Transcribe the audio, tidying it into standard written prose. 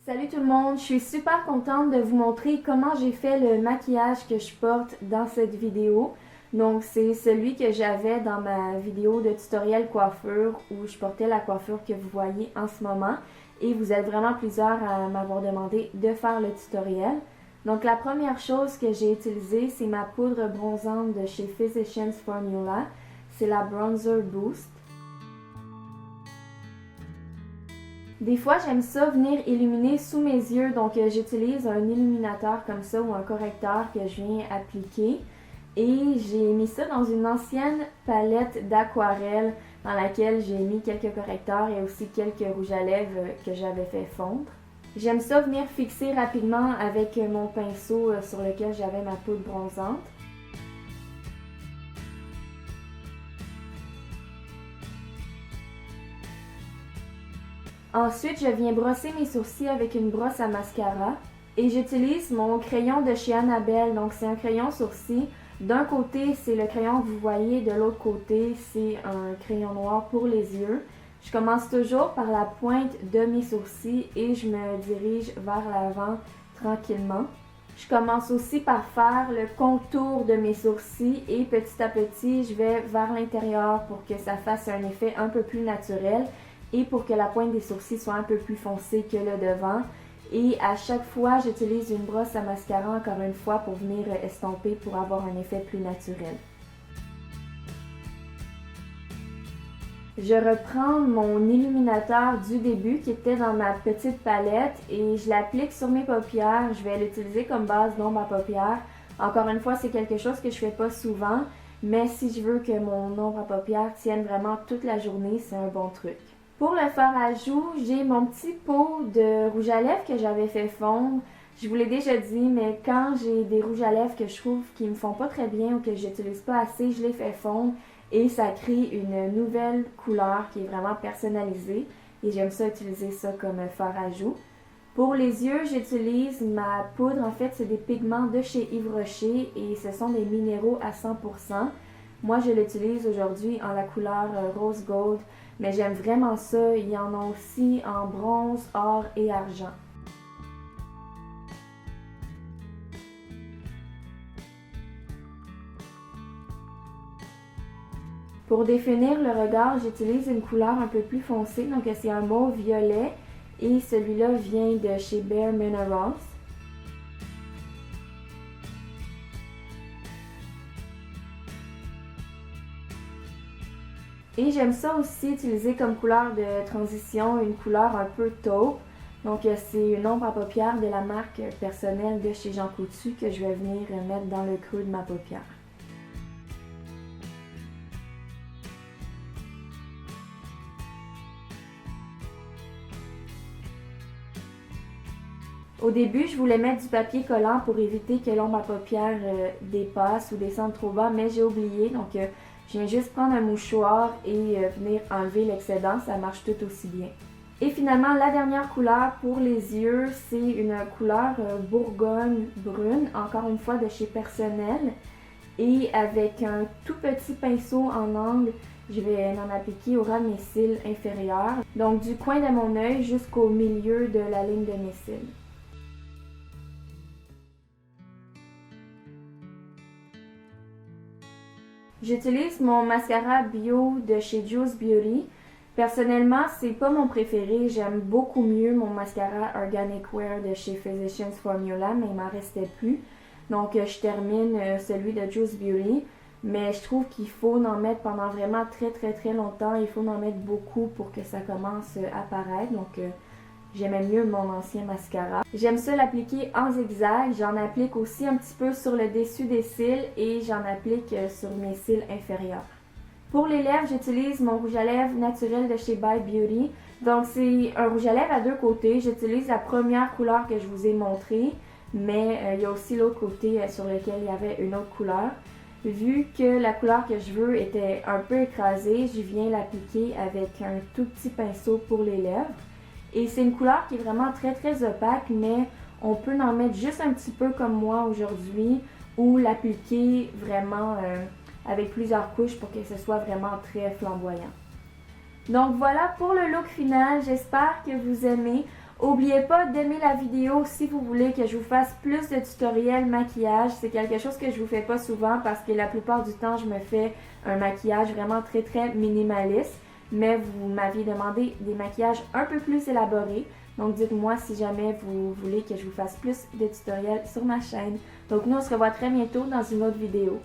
Salut tout le monde, je suis super contente de vous montrer comment j'ai fait le maquillage que je porte dans cette vidéo. Donc c'est celui que j'avais dans ma vidéo de tutoriel coiffure où je portais la coiffure que vous voyez en ce moment. Et vous êtes vraiment plusieurs à m'avoir demandé de faire le tutoriel. Donc la première chose que j'ai utilisée, c'est ma poudre bronzante de chez Physicians Formula. C'est la Bronzer Boost. Des fois, j'aime ça venir illuminer sous mes yeux, donc j'utilise un illuminateur comme ça ou un correcteur que je viens appliquer. Et j'ai mis ça dans une ancienne palette d'aquarelle dans laquelle j'ai mis quelques correcteurs et aussi quelques rouges à lèvres que j'avais fait fondre. J'aime ça venir fixer rapidement avec mon pinceau sur lequel j'avais ma poudre bronzante. Ensuite, je viens brosser mes sourcils avec une brosse à mascara et j'utilise mon crayon de chez Annabelle. Donc, c'est un crayon sourcil. D'un côté, c'est le crayon que vous voyez, de l'autre côté, c'est un crayon noir pour les yeux. Je commence toujours par la pointe de mes sourcils et je me dirige vers l'avant tranquillement. Je commence aussi par faire le contour de mes sourcils et petit à petit, je vais vers l'intérieur pour que ça fasse un effet un peu plus naturel. Et pour que la pointe des sourcils soit un peu plus foncée que le devant. Et à chaque fois, j'utilise une brosse à mascara encore une fois pour venir estomper pour avoir un effet plus naturel. Je reprends mon illuminateur du début qui était dans ma petite palette et je l'applique sur mes paupières. Je vais l'utiliser comme base d'ombre à paupières. Encore une fois, c'est quelque chose que je fais pas souvent, mais si je veux que mon ombre à paupières tienne vraiment toute la journée, c'est un bon truc. Pour le fard à joues, j'ai mon petit pot de rouge à lèvres que j'avais fait fondre. Je vous l'ai déjà dit, mais quand j'ai des rouges à lèvres que je trouve qui me font pas très bien ou que j'utilise pas assez, je les fais fondre et ça crée une nouvelle couleur qui est vraiment personnalisée et j'aime ça utiliser ça comme fard à joues. Pour les yeux, j'utilise ma poudre, en fait c'est des pigments de chez Yves Rocher et ce sont des minéraux à 100%. Moi je l'utilise aujourd'hui en la couleur rose gold. Mais j'aime vraiment ça, il y en a aussi en bronze, or et argent. Pour définir le regard, j'utilise une couleur un peu plus foncée, donc c'est un mauve violet et celui-là vient de chez Bare Minerals. Et j'aime ça aussi utiliser comme couleur de transition une couleur un peu taupe. Donc c'est une ombre à paupières de la marque personnelle de chez Jean Coutu que je vais venir mettre dans le creux de ma paupière. Au début, je voulais mettre du papier collant pour éviter que l'ombre à paupières dépasse ou descende trop bas, mais j'ai oublié. Donc je viens juste prendre un mouchoir et venir enlever l'excédent, ça marche tout aussi bien. Et finalement, la dernière couleur pour les yeux, c'est une couleur Bourgogne brune, encore une fois de chez Personnel. Et avec un tout petit pinceau en angle, je vais en appliquer au ras de mes cils inférieurs. Donc du coin de mon œil jusqu'au milieu de la ligne de mes cils. J'utilise mon mascara bio de chez Juice Beauty. Personnellement, c'est pas mon préféré. J'aime beaucoup mieux mon mascara Organic Wear de chez Physicians Formula, mais il m'en restait plus. Donc, je termine celui de Juice Beauty. Mais je trouve qu'il faut en mettre pendant vraiment très longtemps. Il faut en mettre beaucoup pour que ça commence à apparaître. Donc, j'aimais mieux mon ancien mascara. J'aime ça l'appliquer en zigzag. J'en applique aussi un petit peu sur le dessus des cils et j'en applique sur mes cils inférieurs. Pour les lèvres, j'utilise mon rouge à lèvres naturel de chez By Beauty. Donc c'est un rouge à lèvres à deux côtés. J'utilise la première couleur que je vous ai montrée, mais il y a aussi l'autre côté sur lequel il y avait une autre couleur. Vu que la couleur que je veux était un peu écrasée, je viens l'appliquer avec un tout petit pinceau pour les lèvres. Et c'est une couleur qui est vraiment très opaque, mais on peut en mettre juste un petit peu comme moi aujourd'hui ou l'appliquer vraiment avec plusieurs couches pour que ce soit vraiment très flamboyant. Donc voilà pour le look final, j'espère que vous aimez. N'oubliez pas d'aimer la vidéo si vous voulez que je vous fasse plus de tutoriels maquillage. C'est quelque chose que je vous fais pas souvent parce que la plupart du temps, je me fais un maquillage vraiment très minimaliste. Mais vous m'aviez demandé des maquillages un peu plus élaborés. Donc dites-moi si jamais vous voulez que je vous fasse plus de tutoriels sur ma chaîne. Donc nous, on se revoit très bientôt dans une autre vidéo.